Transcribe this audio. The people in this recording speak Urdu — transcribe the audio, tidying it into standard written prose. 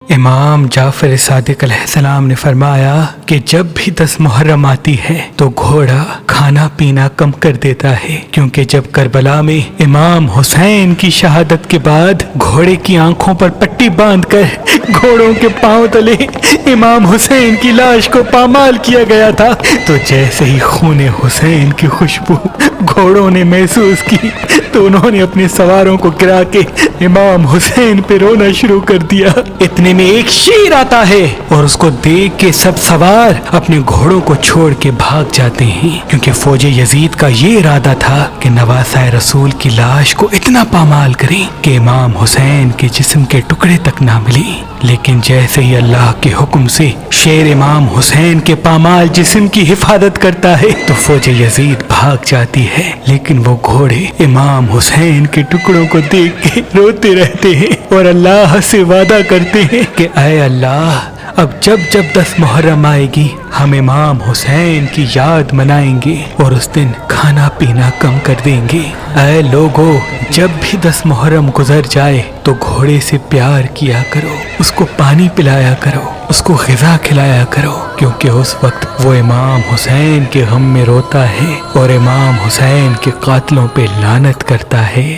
امام جعفر صادق علیہ السلام نے فرمایا کہ جب بھی 10 محرم آتی ہے تو گھوڑا کھانا پینا کم کر دیتا ہے، کیونکہ جب کربلا میں امام حسین کی شہادت کے بعد گھوڑے کی آنکھوں پر پٹی باندھ کر گھوڑوں کے پاؤں تلے امام حسین کی لاش کو پامال کیا گیا تھا، تو جیسے ہی خون حسین کی خوشبو گھوڑوں نے محسوس کی تو انہوں نے اپنے سواروں کو گرا کے امام حسین پہ رونا شروع کر دیا۔ اتنے میں ایک شیر آتا ہے اور اس کو دیکھ کے سب سوار اپنے گھوڑوں کو چھوڑ کے بھاگ جاتے ہیں، کیونکہ فوج یزید کا یہ ارادہ تھا کہ نواسہ رسول کی لاش کو اتنا پامال کریں کہ امام حسین کے جسم کے ٹکڑے تک نہ ملے۔ لیکن جیسے ہی اللہ کے حکم سے شیر امام حسین کے پامال جسم کی حفاظت کرتا ہے تو فوج یزید بھاگ جاتی ہے، لیکن وہ گھوڑے امام حسین کے ٹکڑوں کو دیکھ کے روتے رہتے ہیں اور اللہ سے وعدہ کرتے ہیں کہ اے اللہ، اب جب 10 محرم آئے گی ہم امام حسین کی یاد منائیں گے اور اس دن کھانا پینا کم کر دیں گے۔ اے لوگو، جب بھی 10 محرم گزر جائے تو گھوڑے سے پیار کیا کرو، اس کو پانی پلایا کرو، اس کو غذا کھلایا کرو، کیونکہ اس وقت وہ امام حسین کے غم میں روتا ہے اور امام حسین کے قاتلوں پہ لعنت کرتا ہے۔